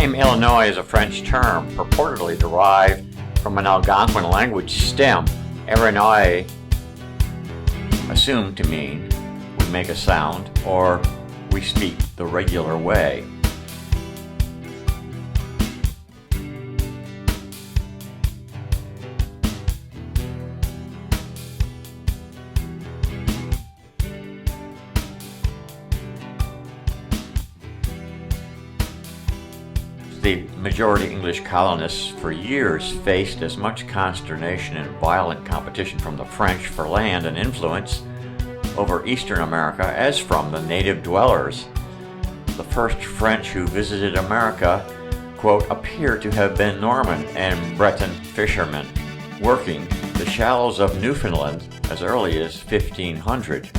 name Illinois is a French term, purportedly derived from an Algonquin language stem, Illinois, assumed to mean we make a sound or we speak the regular way. The majority English colonists for years faced as much consternation and violent competition from the French for land and influence over Eastern America as from the native dwellers. The first French who visited America, quote, appear to have been Norman and Breton fishermen, working the shallows of Newfoundland as early as 1500.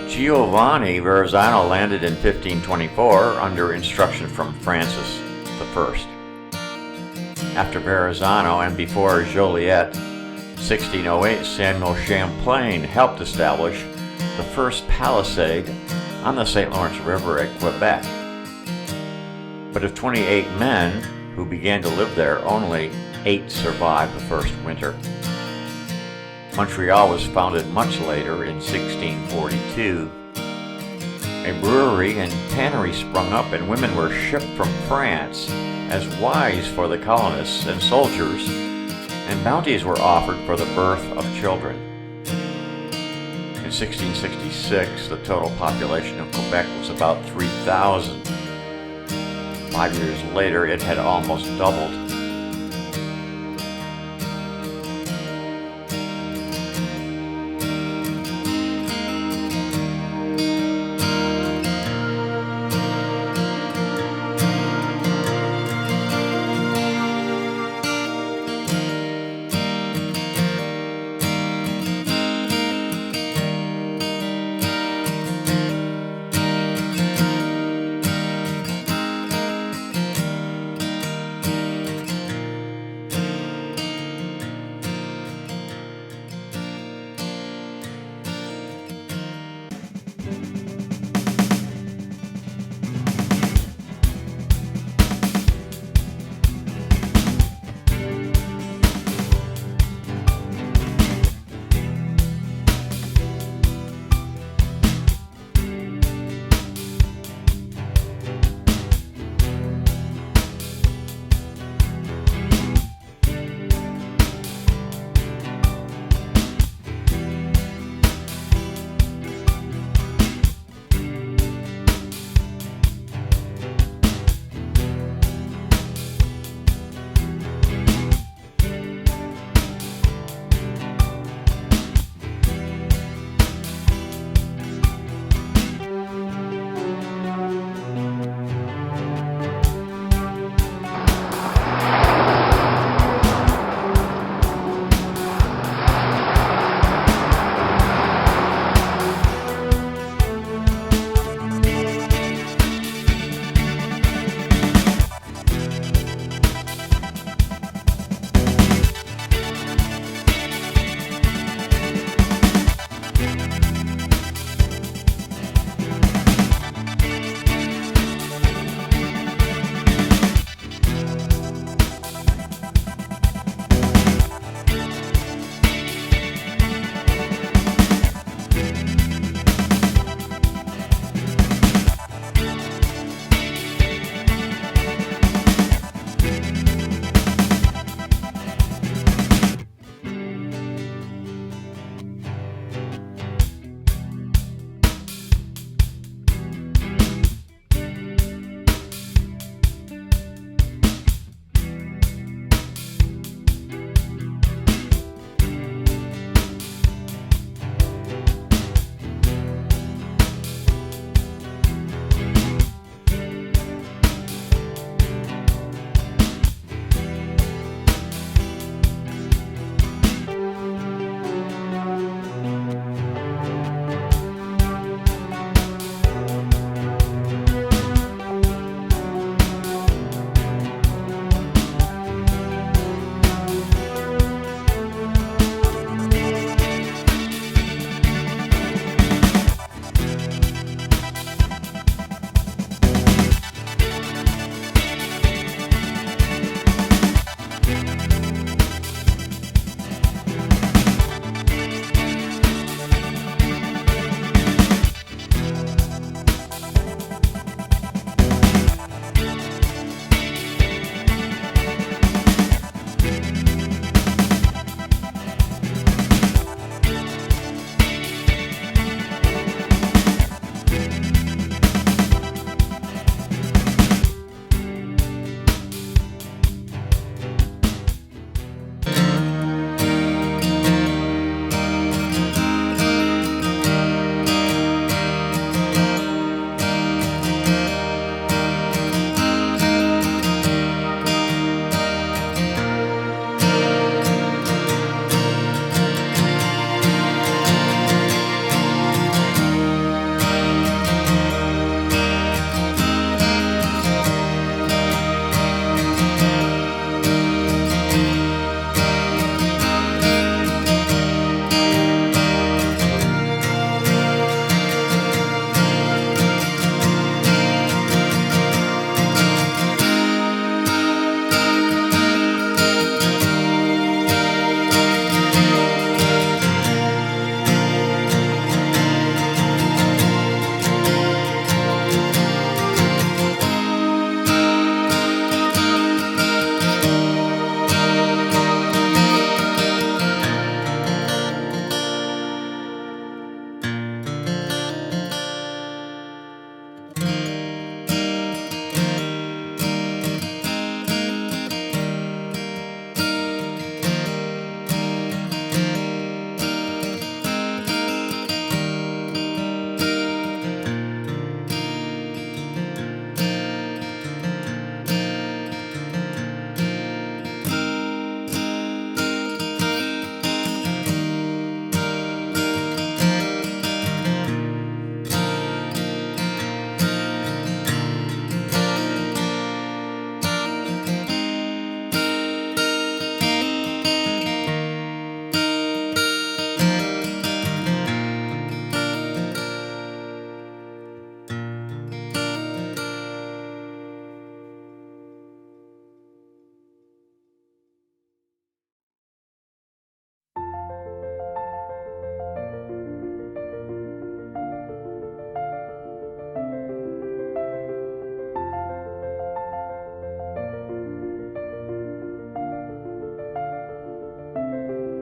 Giovanni Verrazzano landed in 1524 under instruction from Francis I. After Verrazzano and before Joliet, 1608, Samuel Champlain helped establish the first palisade on the St. Lawrence River at Quebec. But of 28 men who began to live there, only 8 survived the first winter. Montreal was founded much later in 1642. A brewery and tannery sprung up, and women were shipped from France as wives for the colonists and soldiers, and bounties were offered for the birth of children. In 1666, the total population of Quebec was about 3,000. 5 years later, it had almost doubled.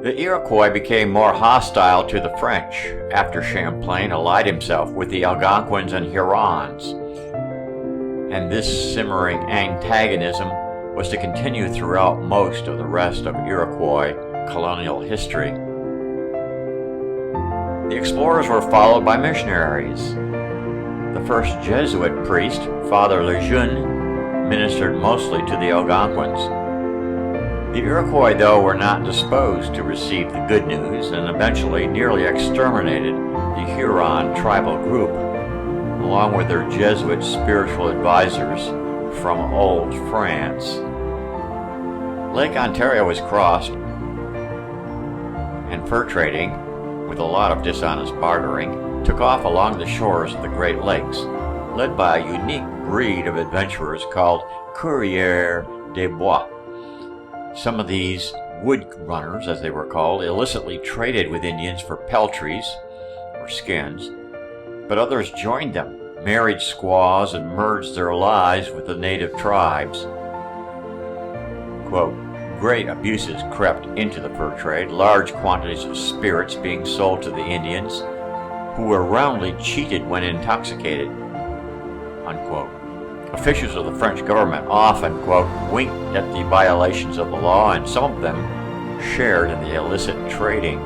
The Iroquois became more hostile to the French after Champlain allied himself with the Algonquins and Hurons, and this simmering antagonism was to continue throughout most of the rest of Iroquois colonial history. The explorers were followed by missionaries. The first Jesuit priest, Father Lejeune, ministered mostly to the Algonquins. The Iroquois, though, were not disposed to receive the good news and eventually nearly exterminated the Huron tribal group, along with their Jesuit spiritual advisors from Old France. Lake Ontario was crossed, and fur trading, with a lot of dishonest bartering, took off along the shores of the Great Lakes, led by a unique breed of adventurers called coureurs des bois. Some of these wood runners, as they were called, illicitly traded with Indians for peltries, or skins, but others joined them, married squaws, and merged their lives with the native tribes. Quote, great abuses crept into the fur trade, large quantities of spirits being sold to the Indians, who were roundly cheated when intoxicated. Unquote. Officials of the French government often, quote, winked at the violations of the law, and some of them shared in the illicit trading,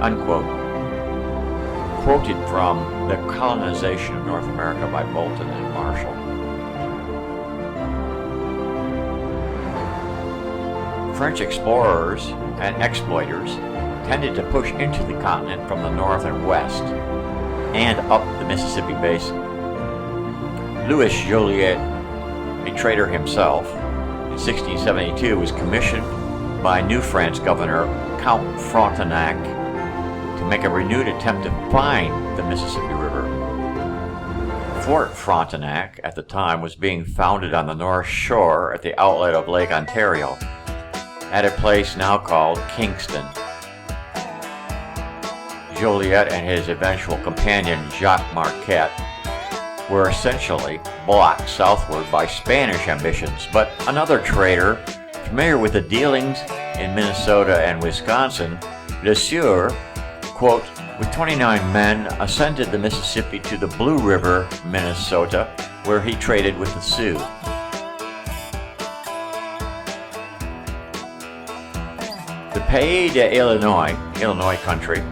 unquote. Quoted from The Colonization of North America by Bolton and Marshall. French explorers and exploiters tended to push into the continent from the north and west, and up the Mississippi Basin. Louis Joliet, a trader himself, in 1672 was commissioned by New France governor Count Frontenac to make a renewed attempt to find the Mississippi River. Fort Frontenac at the time was being founded on the north shore at the outlet of Lake Ontario, at a place now called Kingston. Joliet and his eventual companion Jacques Marquette were essentially blocked southward by Spanish ambitions, but another trader, familiar with the dealings in Minnesota and Wisconsin, Le Sieur, quote, with 29 men, ascended the Mississippi to the Blue River, Minnesota, where he traded with the Sioux. The Pays d'Illinois, Illinois country,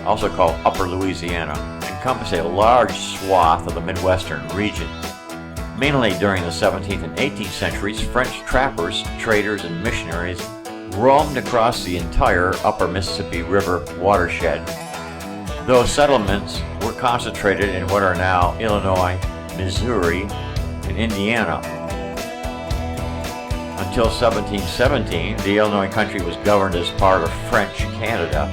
also called Upper Louisiana, encompassed a large swath of the Midwestern region. Mainly during the 17th and 18th centuries, French trappers, traders, and missionaries roamed across the entire upper Mississippi River watershed, though settlements were concentrated in what are now Illinois, Missouri, and Indiana. Until 1717, the Illinois country was governed as part of French Canada.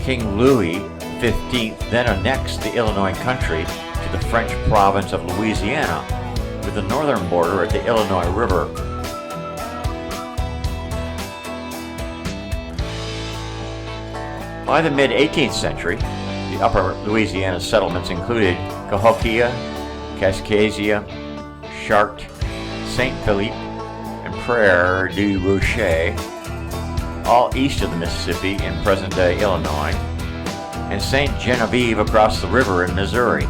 King Louis XV then annexed the Illinois country to the French province of Louisiana, with the northern border at the Illinois River. By the mid-18th century, the upper Louisiana settlements included Cahokia, Kaskaskia, Chartres, St. Philippe, and Prairie du Rocher, all east of the Mississippi in present-day Illinois, and St. Genevieve across the river in Missouri.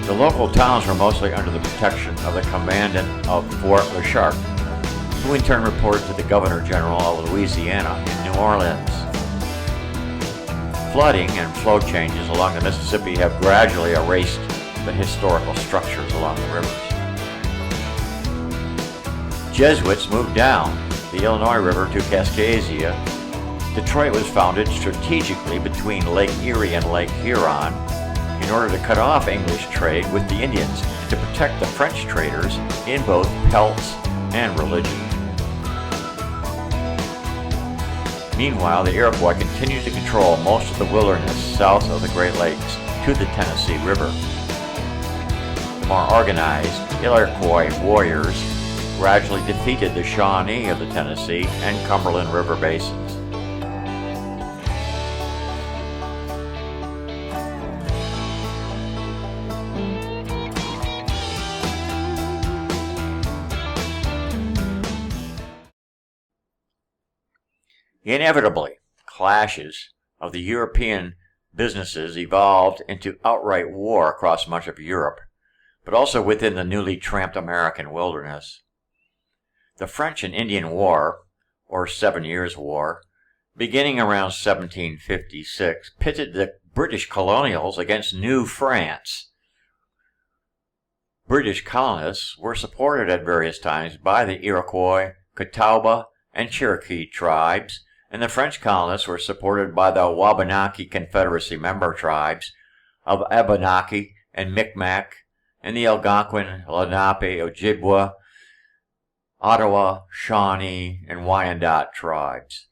The local towns were mostly under the protection of the commandant of Fort La Chartre, who in turn reported to the Governor General of Louisiana in New Orleans. Flooding and flow changes along the Mississippi have gradually erased the historical structures along the rivers. Jesuits moved down the Illinois River to Kaskaskia. Detroit was founded strategically between Lake Erie and Lake Huron in order to cut off English trade with the Indians and to protect the French traders in both pelts and religion. Meanwhile, the Iroquois continued to control most of the wilderness south of the Great Lakes to the Tennessee River. The more organized Iroquois warriors gradually defeated the Shawnee of the Tennessee and Cumberland River basins. Inevitably, clashes of the European businesses evolved into outright war across much of Europe, but also within the newly tramped American wilderness. The French and Indian War, or 7 Years' War, beginning around 1756, pitted the British colonials against New France. British colonists were supported at various times by the Iroquois, Catawba, and Cherokee tribes, and the French colonists were supported by the Wabanaki Confederacy member tribes of Abenaki and Micmac, and the Algonquin, Lenape, Ojibwa, Ottawa, Shawnee, and Wyandot tribes.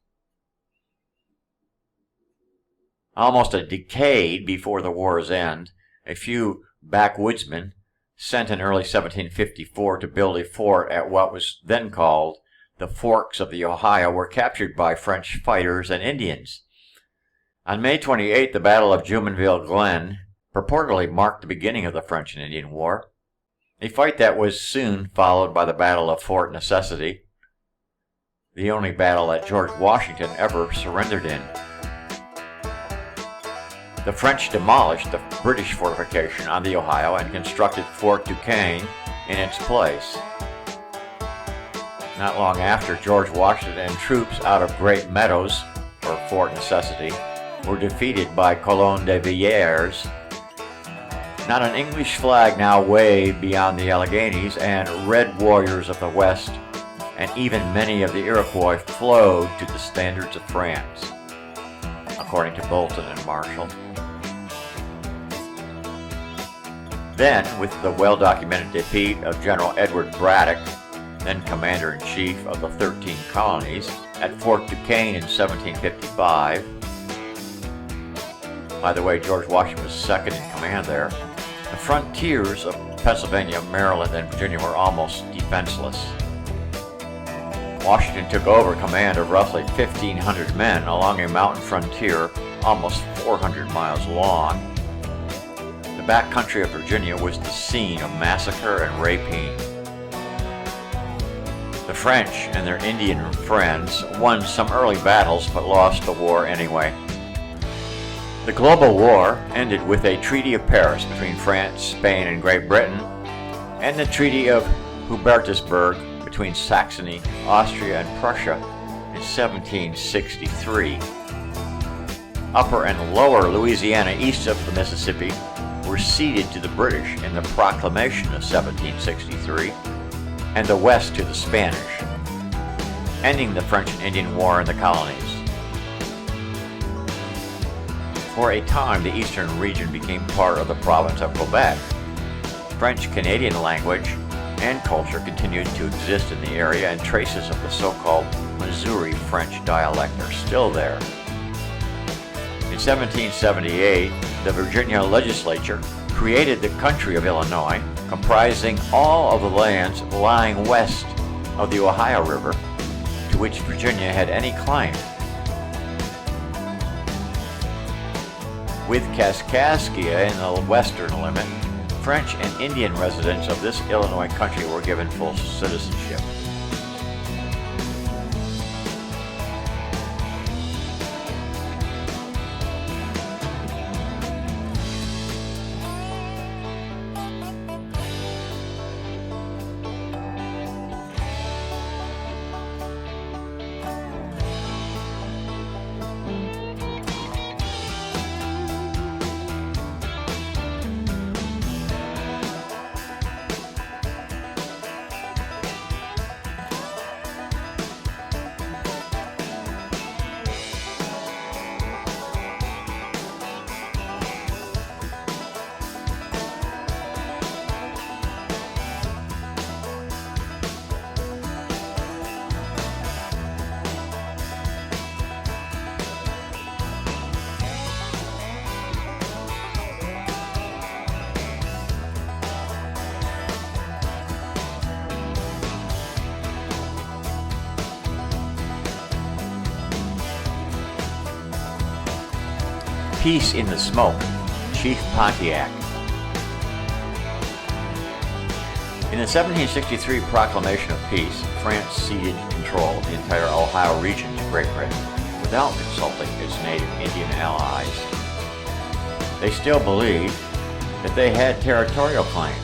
Almost a decade before the war's end, a few backwoodsmen sent in early 1754 to build a fort at what was then called the Forks of the Ohio were captured by French fighters and Indians. On May 28, the Battle of Jumonville Glen purportedly marked the beginning of the French and Indian War, a fight that was soon followed by the Battle of Fort Necessity, the only battle that George Washington ever surrendered in. The French demolished the British fortification on the Ohio and constructed Fort Duquesne in its place. Not long after, George Washington and troops out of Great Meadows, or Fort Necessity, were defeated by Coulon de Villiers. Not an English flag now waved beyond the Alleghenies, and red warriors of the West, and even many of the Iroquois, flowed to the standards of France, according to Bolton and Marshall. Then, with the well-documented defeat of General Edward Braddock, then Commander-in-Chief of the 13 colonies, at Fort Duquesne in 1755. By the way, George Washington was second in command there. The frontiers of Pennsylvania, Maryland, and Virginia were almost defenseless. Washington took over command of roughly 1,500 men along a mountain frontier almost 400 miles long. The backcountry of Virginia was the scene of massacre and rapine. The French and their Indian friends won some early battles but lost the war anyway. The global war ended with a Treaty of Paris between France, Spain, and Great Britain, and the Treaty of Hubertusburg between Saxony, Austria, and Prussia in 1763. Upper and Lower Louisiana east of the Mississippi were ceded to the British in the Proclamation of 1763, and the West to the Spanish, ending the French and Indian War in the colonies. For a time, the eastern region became part of the province of Quebec. French-Canadian language and culture continued to exist in the area, and traces of the so-called Missouri French dialect are still there. In 1778, the Virginia legislature created the country of Illinois, comprising all of the lands lying west of the Ohio River, to which Virginia had any claim. With Kaskaskia in the western limit, French and Indian residents of this Illinois country were given full citizenship. Peace in the Smoke, Chief Pontiac. In the 1763 Proclamation of Peace, France ceded control of the entire Ohio region to Great Britain. without consulting its native Indian allies. They still believed that they had territorial claims.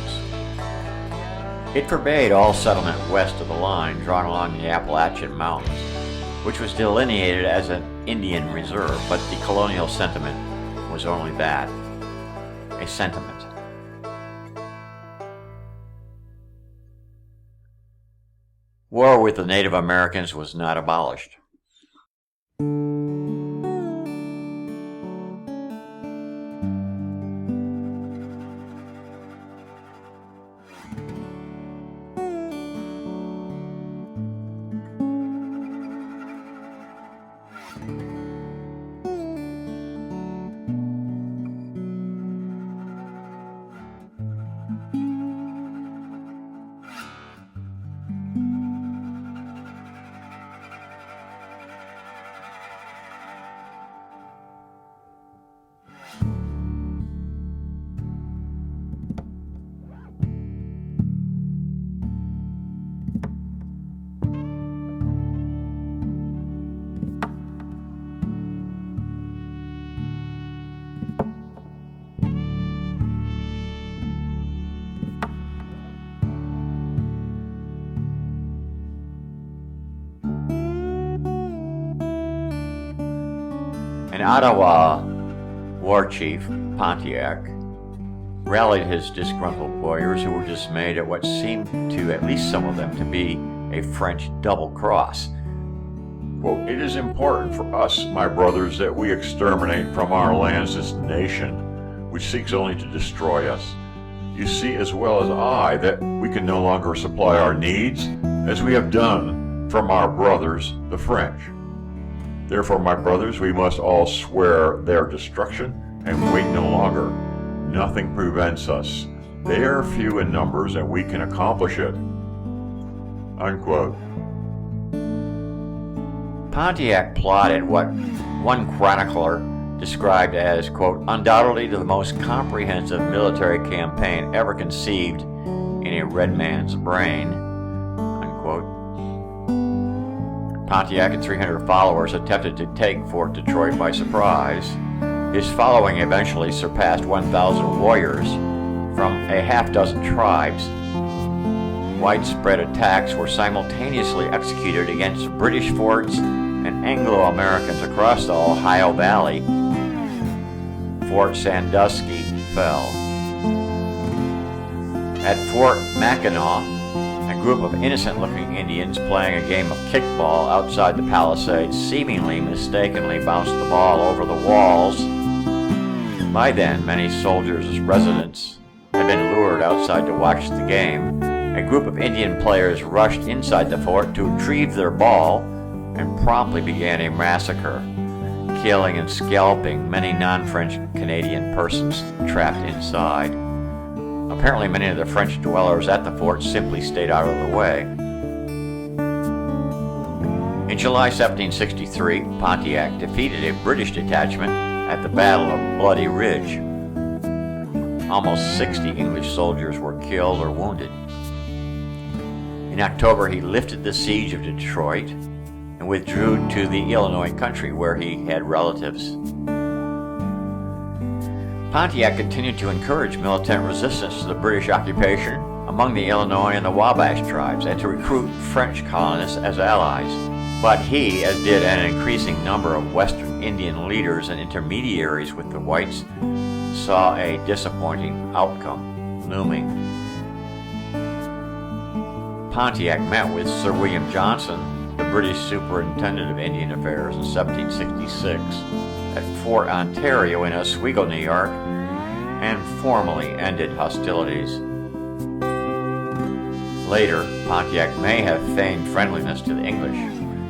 It forbade all settlement west of the line drawn along the Appalachian Mountains, which was delineated as an Indian reserve, but the colonial sentiment was only that, a sentiment. War with the Native Americans was not abolished. An Ottawa war chief, Pontiac, rallied his disgruntled warriors who were dismayed at what seemed to at least some of them to be a French double cross. Quote, "It is important for us, my brothers, that we exterminate from our lands this nation, which seeks only to destroy us. You see as well as I that we can no longer supply our needs, as we have done from our brothers, the French. Therefore, my brothers, we must all swear their destruction and wait no longer. Nothing prevents us. They are few in numbers and we can accomplish it." Unquote. Pontiac plotted what one chronicler described as, quote, "undoubtedly the most comprehensive military campaign ever conceived in a red man's brain," unquote. Pontiac and 300 followers attempted to take Fort Detroit by surprise. His following eventually surpassed 1,000 warriors from a half-dozen tribes. Widespread attacks were simultaneously executed against British forts and Anglo-Americans across the Ohio Valley. Fort Sandusky fell. At Fort Mackinac, a group of innocent-looking Indians playing a game of kickball outside the palisades seemingly mistakenly bounced the ball over the walls. By then, many soldiers' residents had been lured outside to watch the game. A group of Indian players rushed inside the fort to retrieve their ball and promptly began a massacre, killing and scalping many non-French Canadian persons trapped inside. Apparently, many of the French dwellers at the fort simply stayed out of the way. In July 1763, Pontiac defeated a British detachment at the Battle of Bloody Ridge. Almost 60 English soldiers were killed or wounded. In October, he lifted the siege of Detroit and withdrew to the Illinois country where he had relatives. Pontiac continued to encourage militant resistance to the British occupation among the Illinois and the Wabash tribes and to recruit French colonists as allies. But he, as did an increasing number of Western Indian leaders and intermediaries with the whites, saw a disappointing outcome looming. Pontiac met with Sir William Johnson, the British Superintendent of Indian Affairs, in 1766 at Fort Ontario in Oswego, New York, and formally ended hostilities. Later, Pontiac may have feigned friendliness to the English.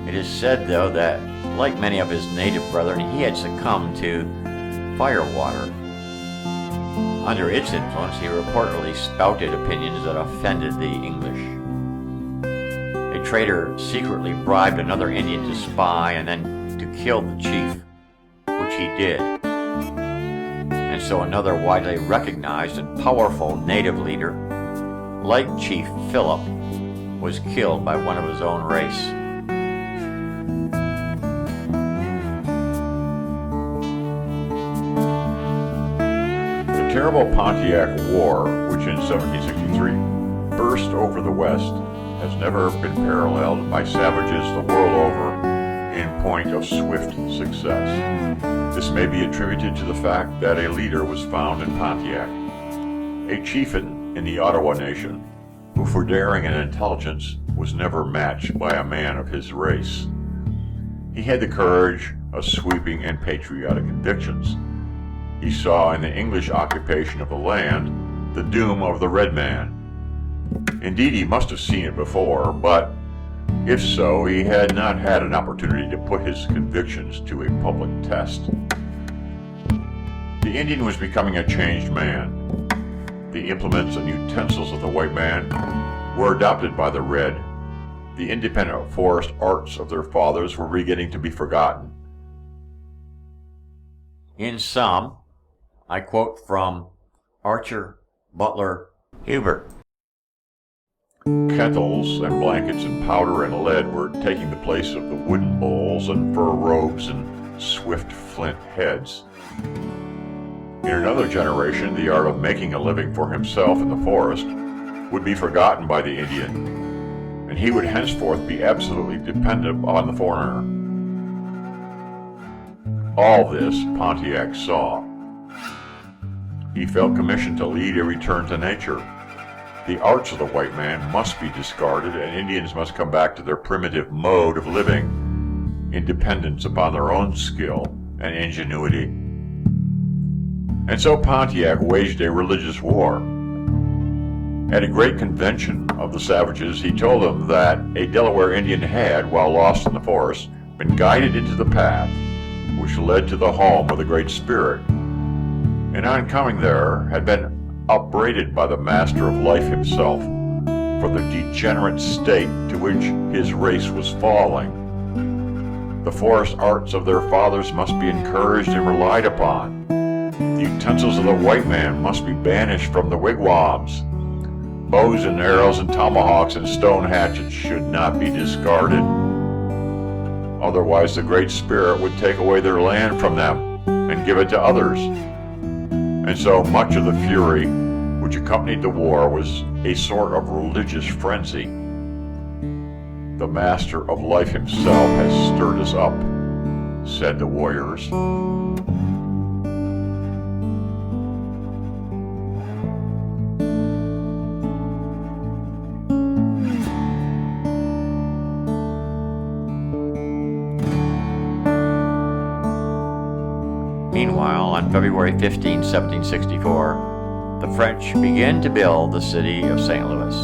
It is said, though, that, like many of his native brethren, he had succumbed to firewater. Under its influence, he reportedly spouted opinions that offended the English. A traitor secretly bribed another Indian to spy and then to kill the chief, which he did. And so another widely recognized and powerful native leader, like Chief Philip, was killed by one of his own race. The terrible Pontiac War, which in 1763 burst over the West, has never been paralleled by savages the world over in point of swift success. This may be attributed to the fact that a leader was found in Pontiac, a chieftain in the Ottawa Nation, who for daring and intelligence was never matched by a man of his race. He had the courage of sweeping and patriotic convictions. He saw in the English occupation of the land the doom of the red man. Indeed, he must have seen it before, but if so, he had not had an opportunity to put his convictions to a public test. The Indian was becoming a changed man. The implements and utensils of the white man were adopted by the red. The independent forest arts of their fathers were beginning to be forgotten. In sum, I quote from Archer Butler Hubert. Kettles and blankets and powder and lead were taking the place of the wooden bowls and fur robes and swift flint heads. In another generation, the art of making a living for himself in the forest would be forgotten by the Indian, and he would henceforth be absolutely dependent on the foreigner. All this Pontiac saw. He felt commissioned to lead a return to nature. The arts of the white man must be discarded, and Indians must come back to their primitive mode of living, in dependence upon their own skill and ingenuity. And so Pontiac waged a religious war. At a great convention of the savages, he told them that a Delaware Indian had, while lost in the forest, been guided into the path which led to the home of the Great Spirit, and on coming there had been upbraided by the Master of Life himself for the degenerate state to which his race was falling. The forest arts of their fathers must be encouraged and relied upon. The utensils of the white man must be banished from the wigwams. Bows and arrows and tomahawks and stone hatchets should not be discarded. Otherwise the Great Spirit would take away their land from them and give it to others. And so much of the fury which accompanied the war was a sort of religious frenzy. The Master of Life himself has stirred us up, said the warriors. Meanwhile, on February 15, 1764, the French began to build the city of St. Louis.